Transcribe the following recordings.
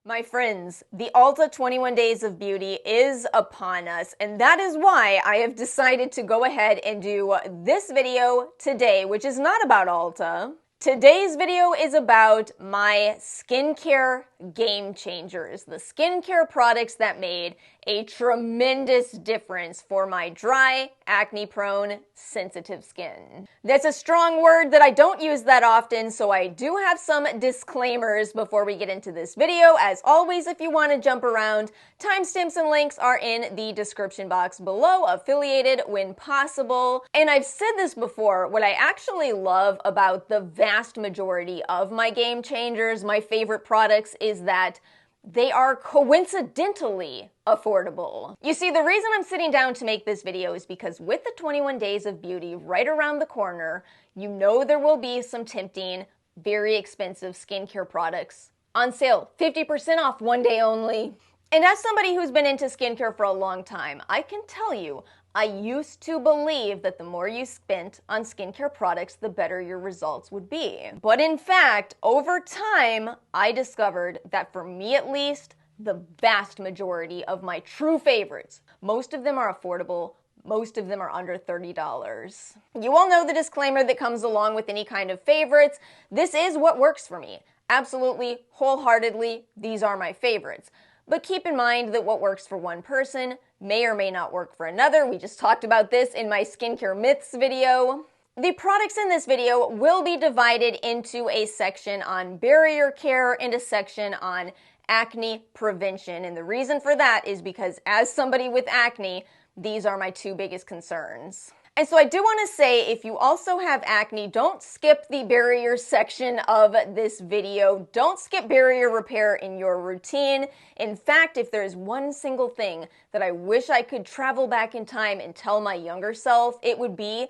My friends, the Ulta 21 Days of Beauty is upon us, and that is why I have decided to go ahead and do this video today, which is not about Ulta. Today's video is about my skincare game changers, the skincare products that made a tremendous difference for my dry, acne-prone, sensitive skin. That's a strong word that I don't use that often, so I do have some disclaimers before we get into this video. As always, if you want to jump around, timestamps and links are in the description box below, affiliated when possible. And I've said this before, what I actually love about the vast majority of my game changers, my favorite products, is that they are coincidentally affordable. You see, the reason I'm sitting down to make this video is because with the 21 Days of Beauty right around the corner, you know there will be some tempting, very expensive skincare products on sale, 50% off one day only. And as somebody who's been into skincare for a long time, I can tell you, I used to believe that the more you spent on skincare products, the better your results would be. But in fact, over time, I discovered that for me at least, the vast majority of my true favorites, most of them are affordable, most of them are under $30. You all know the disclaimer that comes along with any kind of favorites. This is what works for me. Absolutely, wholeheartedly, these are my favorites. But keep in mind that what works for one person may or may not work for another. We just talked about this in my skincare myths video. The products in this video will be divided into a section on barrier care and a section on acne prevention. And the reason for that is because as somebody with acne, these are my two biggest concerns. And so I do want to say, if you also have acne, don't skip the barrier section of this video. Don't skip barrier repair in your routine. In fact, if there's one single thing that I wish I could travel back in time and tell my younger self, it would be,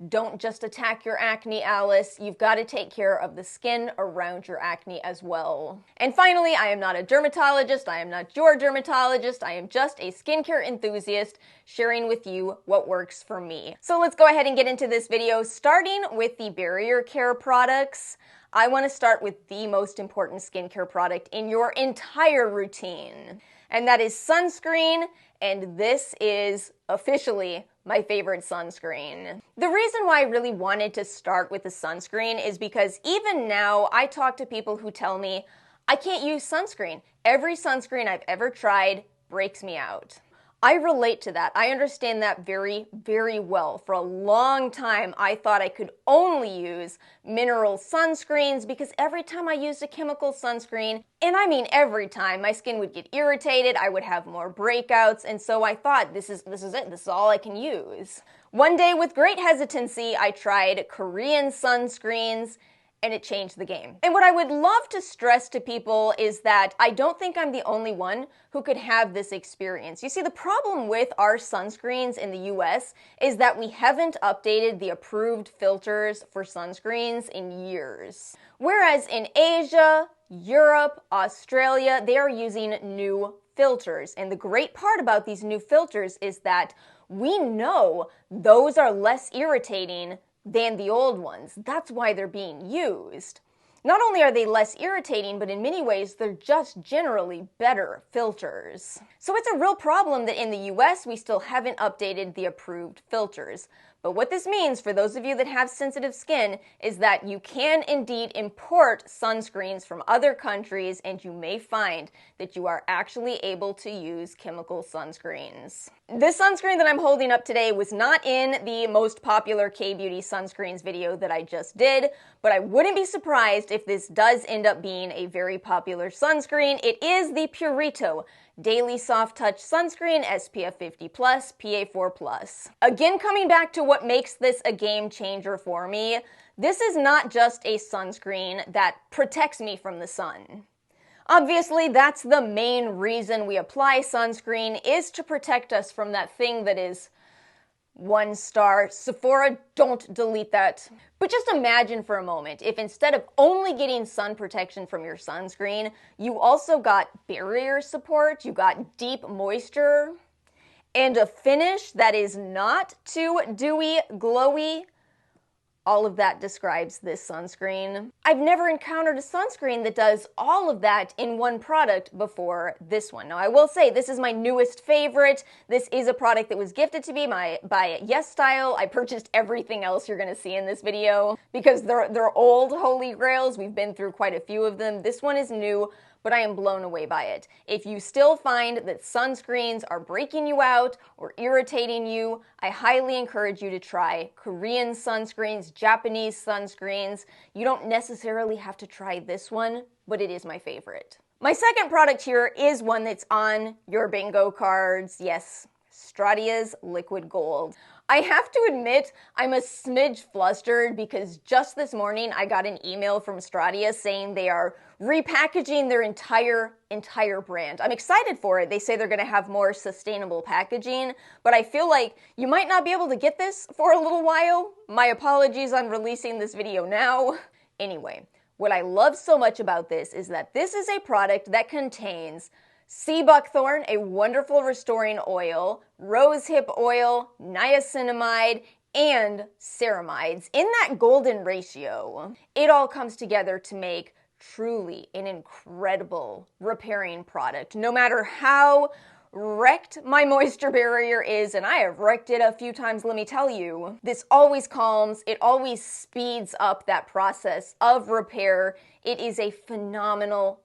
don't just attack your acne, Alice. You've got to take care of the skin around your acne as well. And finally, I am not a dermatologist. I am not your dermatologist. I am just a skincare enthusiast sharing with you what works for me. So let's go ahead and get into this video, starting with the barrier care products. I want to start with the most important skincare product in your entire routine, and that is sunscreen, and this is officially my favorite sunscreen. The reason why I really wanted to start with the sunscreen is because even now I talk to people who tell me I can't use sunscreen. Every sunscreen I've ever tried breaks me out. I relate to that. I understand that very, very well. For a long time, I thought I could only use mineral sunscreens because every time I used a chemical sunscreen, and I mean every time, my skin would get irritated, I would have more breakouts, and so I thought, this is it, this is all I can use. One day, with great hesitancy, I tried Korean sunscreens, and it changed the game. And what I would love to stress to people is that I don't think I'm the only one who could have this experience. You see, the problem with our sunscreens in the US is that we haven't updated the approved filters for sunscreens in years. Whereas in Asia, Europe, Australia, they are using new filters. And the great part about these new filters is that we know those are less irritating than the old ones. That's why they're being used. Not only are they less irritating, but in many ways, they're just generally better filters. So it's a real problem that in the US, we still haven't updated the approved filters. But what this means for those of you that have sensitive skin is that you can indeed import sunscreens from other countries, and you may find that you are actually able to use chemical sunscreens. This sunscreen that I'm holding up today was not in the most popular K-Beauty sunscreens video that I just did, but I wouldn't be surprised if this does end up being a very popular sunscreen. It is the Purito Daily Soft Touch Sunscreen SPF 50+, PA4+. Again, coming back to what makes this a game changer for me, this is not just a sunscreen that protects me from the sun. Obviously, that's the main reason we apply sunscreen, is to protect us from that thing that is 1 star. Sephora, don't delete that. But just imagine for a moment if instead of only getting sun protection from your sunscreen, you also got barrier support, you got deep moisture, and a finish that is not too dewy, glowy. All of that describes this sunscreen. I've never encountered a sunscreen that does all of that in one product before this one. Now, I will say this is my newest favorite. This is a product that was gifted to me by Yesstyle. I purchased everything else you're gonna see in this video because they're old holy grails. We've been through quite a few of them. This one is new, but I am blown away by it. If you still find that sunscreens are breaking you out or irritating you, I highly encourage you to try Korean sunscreens, Japanese sunscreens. You don't necessarily have to try this one, but it is my favorite. My second product here is one that's on your bingo cards. Yes, Stratia's Liquid Gold. I have to admit, I'm a smidge flustered because just this morning I got an email from Stratia saying they are repackaging their entire brand. I'm excited for it. They say they're gonna have more sustainable packaging, but I feel like you might not be able to get this for a little while. My apologies on releasing this video now. Anyway, what I love so much about this is that this is a product that contains sea buckthorn, a wonderful restoring oil, rosehip oil, niacinamide, and ceramides in that golden ratio. It all comes together to make truly an incredible repairing product. No matter how wrecked my moisture barrier is, and I have wrecked it a few times, let me tell you, this always calms, it always speeds up that process of repair. It is a phenomenal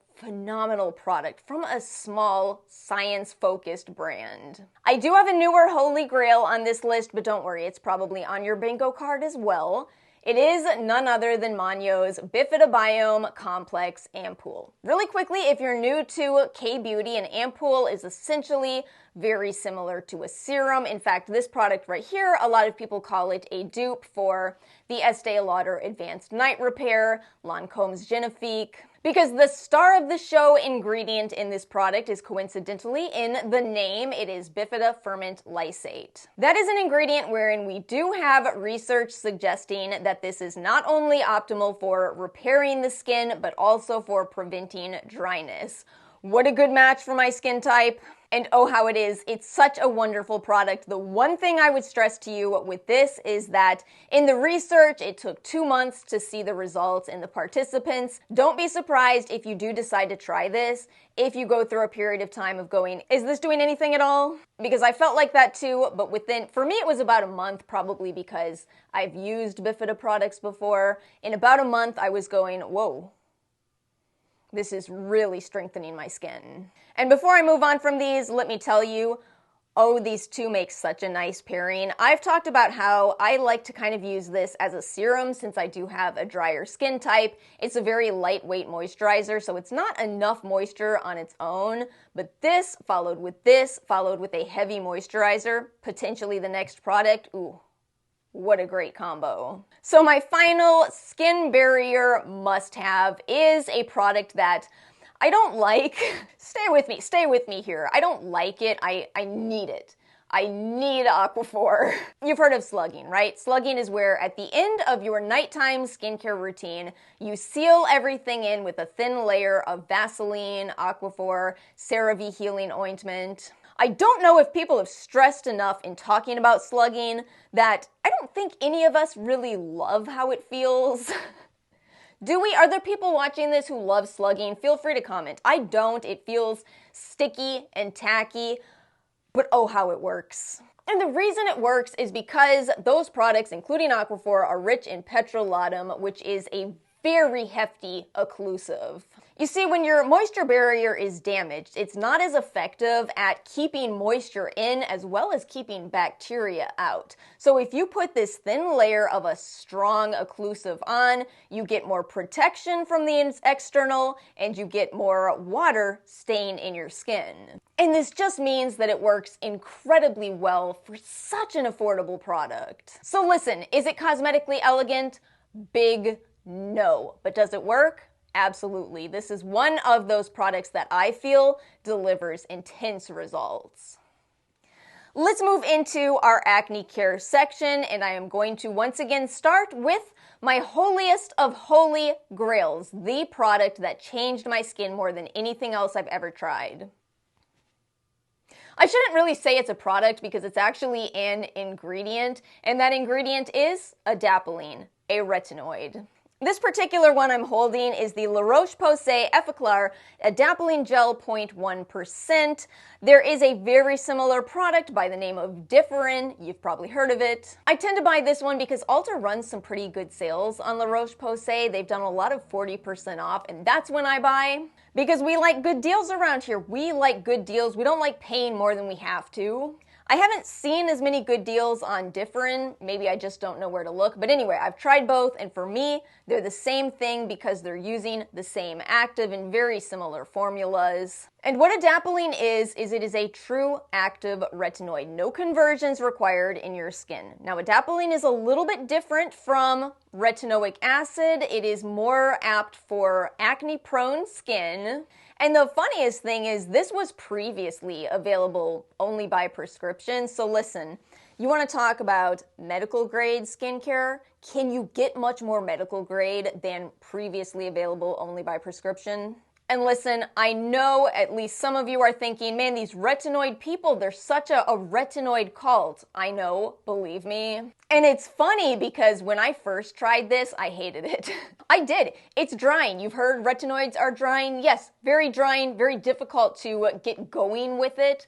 product from a small, science-focused brand. I do have a newer holy grail on this list, but don't worry, it's probably on your bingo card as well. It is none other than Manyo's Bifida Biome Complex Ampoule. Really quickly, if you're new to K-beauty, an ampoule is essentially very similar to a serum. In fact, this product right here, a lot of people call it a dupe for the Estee Lauder Advanced Night Repair, Lancome's Genifique, because the star of the show ingredient in this product is coincidentally in the name. It is Bifida Ferment Lysate. That is an ingredient wherein we do have research suggesting that this is not only optimal for repairing the skin, but also for preventing dryness. What a good match for my skin type. And oh, how it is. It's such a wonderful product. The one thing I would stress to you with this is that in the research, it took 2 months to see the results in the participants. Don't be surprised if you do decide to try this, if you go through a period of time of going, is this doing anything at all? Because I felt like that too, but for me, it was about a month, probably because I've used Bifida products before. In about a month, I was going, whoa. This is really strengthening my skin. And before I move on from these, let me tell you, oh, these two make such a nice pairing. I've talked about how I like to kind of use this as a serum since I do have a drier skin type. It's a very lightweight moisturizer, so it's not enough moisture on its own, but this, followed with a heavy moisturizer, potentially the next product, ooh. What a great combo. So my final skin barrier must-have is a product that I don't like. Stay with me here. I don't like it, I need it. I need Aquaphor. You've heard of slugging, right? Slugging is where at the end of your nighttime skincare routine, you seal everything in with a thin layer of Vaseline, Aquaphor, Cerave healing ointment. I don't know if people have stressed enough in talking about slugging that I don't think any of us really love how it feels. Do we? Are there people watching this who love slugging? Feel free to comment. I don't. It feels sticky and tacky, but oh, how it works. And the reason it works is because those products, including Aquaphor, are rich in petrolatum, which is a very hefty occlusive. You see, when your moisture barrier is damaged, it's not as effective at keeping moisture in as well as keeping bacteria out. So if you put this thin layer of a strong occlusive on, you get more protection from the external and you get more water staying in your skin. And this just means that it works incredibly well for such an affordable product. So listen, is it cosmetically elegant? Big no. But does it work? Absolutely. This is one of those products that I feel delivers intense results. Let's move into our acne care section, and I am going to once again start with my holiest of holy grails, the product that changed my skin more than anything else I've ever tried. I shouldn't really say it's a product because it's actually an ingredient, and that ingredient is Adapalene. a retinoid. This particular one I'm holding is the La Roche-Posay Effaclar Adapalene Gel 0.1%. There is a very similar product by the name of Differin. You've probably heard of it. I tend to buy this one because Ulta runs some pretty good sales on La Roche-Posay. They've done a lot of 40% off, and that's when I buy. Because we like good deals around here. We like good deals. We don't like paying more than we have to. I haven't seen as many good deals on Differin. Maybe I just don't know where to look. But anyway, I've tried both, and for me, they're the same thing because they're using the same active and very similar formulas. And what Adapalene is it is a true active retinoid. No conversions required in your skin. Now, Adapalene is a little bit different from retinoic acid. It is more apt for acne-prone skin. And the funniest thing is this was previously available only by prescription. So listen, you want to talk about medical grade skincare? Can you get much more medical grade than previously available only by prescription? And listen, I know at least some of you are thinking, man, these retinoid people, they're such a retinoid cult. I know, believe me. And it's funny because when I first tried this, I hated it. I did. It's drying. You've heard retinoids are drying. Yes, very drying, very difficult to get going with it.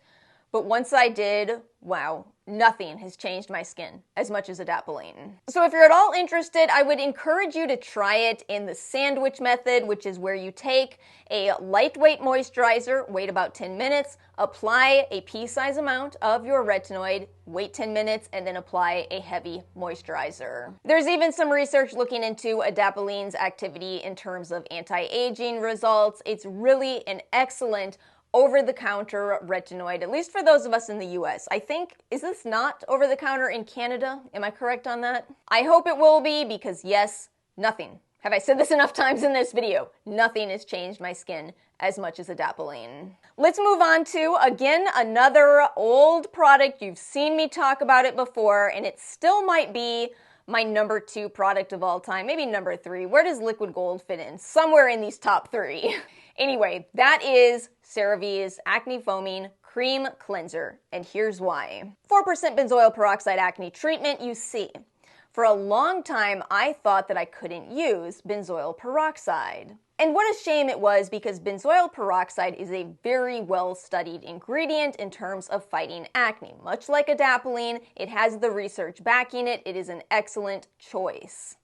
But once I did, wow, nothing has changed my skin as much as Adapalene. So if you're at all interested, I would encourage you to try it in the sandwich method, which is where you take a lightweight moisturizer, wait about 10 minutes, apply a pea-size amount of your retinoid, wait 10 minutes, and then apply a heavy moisturizer. There's even some research looking into Adapalene's activity in terms of anti-aging results. It's really an excellent over-the-counter retinoid, at least for those of us in the US. I think, is this not over-the-counter in Canada? Am I correct on that? I hope it will be because yes, nothing. Have I said this enough times in this video? Nothing has changed my skin as much as Adapalene. Let's move on to, again, another old product. You've seen me talk about it before, and it still might be my number 2 product of all time, maybe number 3. Where does Liquid Gold fit in? Somewhere in these top 3. Anyway, that is Cerave's Acne Foaming Cream Cleanser, and here's why. 4% benzoyl peroxide acne treatment, you see. For a long time, I thought that I couldn't use benzoyl peroxide. And what a shame it was because benzoyl peroxide is a very well-studied ingredient in terms of fighting acne. Much like Adapalene, it has the research backing it. It is an excellent choice.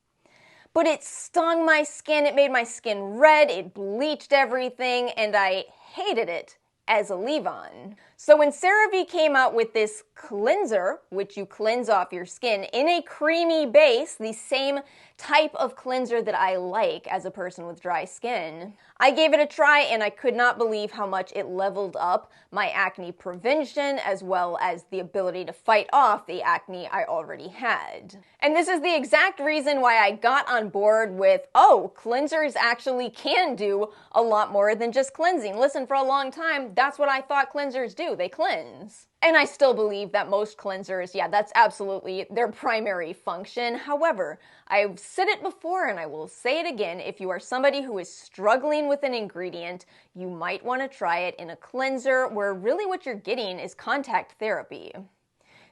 But it stung my skin, it made my skin red, it bleached everything, and I hated it as a leave-on. So when Cerave came out with this cleanser, which you cleanse off your skin in a creamy base, the same type of cleanser that I like as a person with dry skin, I gave it a try and I could not believe how much it leveled up my acne prevention as well as the ability to fight off the acne I already had. And this is the exact reason why I got on board with, oh, cleansers actually can do a lot more than just cleansing. Listen, for a long time, that's what I thought cleansers do. They cleanse. And I still believe that most cleansers, yeah, that's absolutely their primary function. However, I've said it before and I will say it again, if you are somebody who is struggling with an ingredient, you might want to try it in a cleanser where really what you're getting is contact therapy.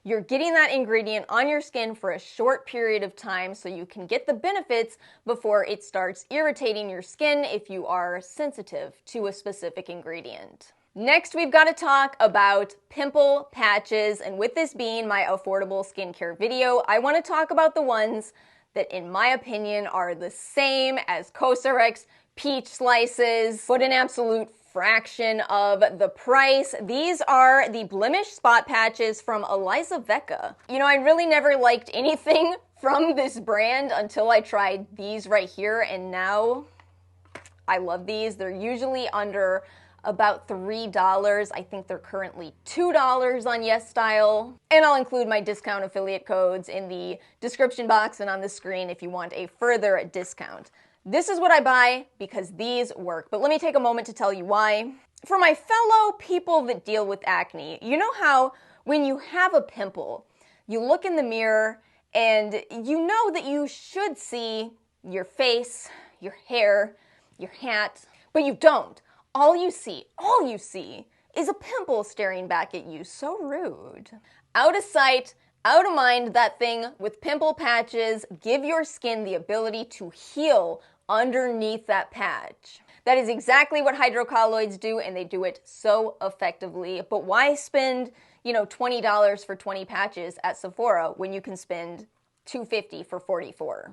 You're getting that ingredient on your skin for a short period of time so you can get the benefits before it starts irritating your skin if you are sensitive to a specific ingredient. Next, we've got to talk about pimple patches, and with this being my affordable skincare video, I want to talk about the ones that, in my opinion, are the same as Cosrx peach slices, but an absolute fraction of the price. These are the blemish spot patches from AliceintheRabbitHole. You know, I really never liked anything from this brand until I tried these right here, and now I love these. They're usually under about $3. I think they're currently $2 on Yesstyle. And I'll include my discount affiliate codes in the description box and on the screen if you want a further discount. This is what I buy because these work, but let me take a moment to tell you why. For my fellow people that deal with acne, you know how when you have a pimple, you look in the mirror and you know that you should see your face, your hair, your hat, but you don't. All you see is a pimple staring back at you. So rude. Out of sight, Out of mind, that thing with Pimple Patches. Give your skin the ability to heal underneath that patch. That is exactly what hydrocolloids do, and they do it so effectively. But why spend, $20 for 20 patches at Sephora when you can spend $250 for 44?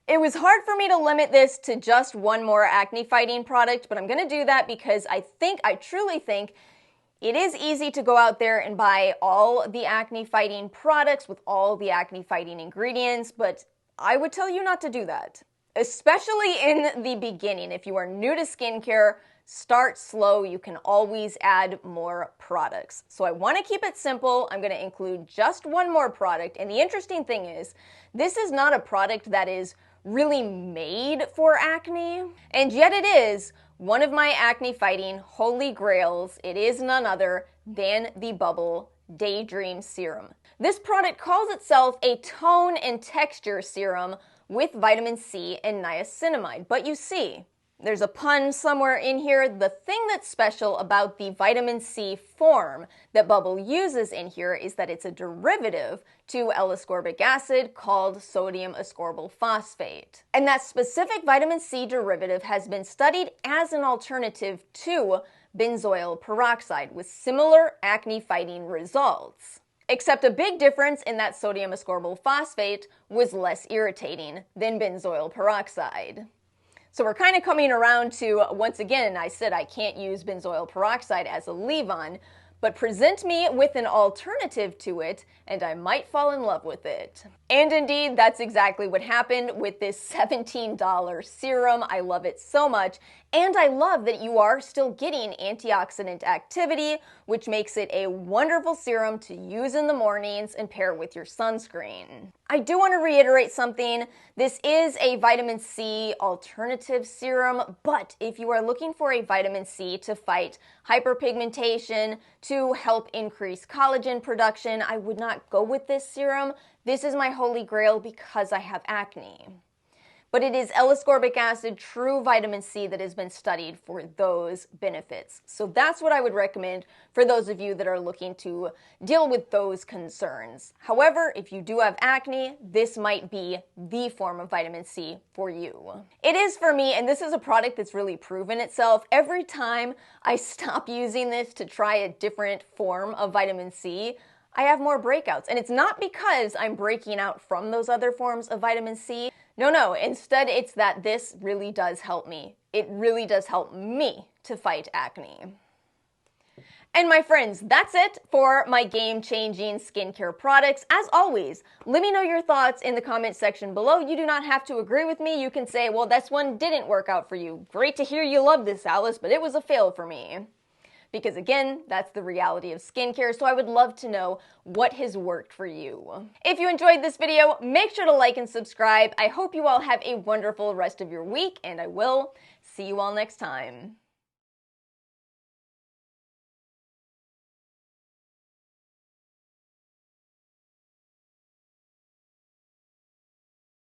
It was hard for me to limit this to just one more acne fighting product, but I'm going to do that because I truly think it is easy to go out there and buy all the acne fighting products with all the acne fighting ingredients, but I would tell you not to do that. Especially in the beginning. If you are new to skincare, start slow. You can always add more products. So I want to keep it simple. I'm going to include just one more product. And the interesting thing is, this is not a product that is really made for acne, and yet it is one of my acne fighting holy grails. It is none other than the Bubble Daydream Serum. This product calls itself a tone and texture serum with vitamin C and niacinamide, but you see, there's a pun somewhere in here. The thing that's special about the vitamin C form that Bubble uses in here is that it's a derivative to L-ascorbic acid called sodium ascorbyl phosphate. And that specific vitamin C derivative has been studied as an alternative to benzoyl peroxide with similar acne-fighting results. Except a big difference in that sodium ascorbyl phosphate was less irritating than benzoyl peroxide. So we're kind of coming around to, once again, I said I can't use benzoyl peroxide as a leave-on, but present me with an alternative to it, and I might fall in love with it. And indeed, that's exactly what happened with this $17 serum. I love it so much, and I love that you are still getting antioxidant activity, which makes it a wonderful serum to use in the mornings and pair with your sunscreen. I do want to reiterate something. This is a vitamin C alternative serum, but if you are looking for a vitamin C to fight hyperpigmentation, to help increase collagen production, I would not go with this serum. This is my holy grail because I have acne. But it is L-ascorbic acid, true vitamin C, that has been studied for those benefits. So that's what I would recommend for those of you that are looking to deal with those concerns. However, if you do have acne, this might be the form of vitamin C for you. It is for me, and this is a product that's really proven itself. Every time I stop using this to try a different form of vitamin C, I have more breakouts. And it's not because I'm breaking out from those other forms of vitamin C. No, instead it's that this really does help me. It really does help me to fight acne. And my friends, that's it for my game-changing skincare products. As always, let me know your thoughts in the comment section below. You do not have to agree with me. You can say, well, this one didn't work out for you. Great to hear you love this, Alice, but it was a fail for me. Because again, that's the reality of skincare, so I would love to know what has worked for you. If you enjoyed this video, make sure to like and subscribe. I hope you all have a wonderful rest of your week, and I will see you all next time.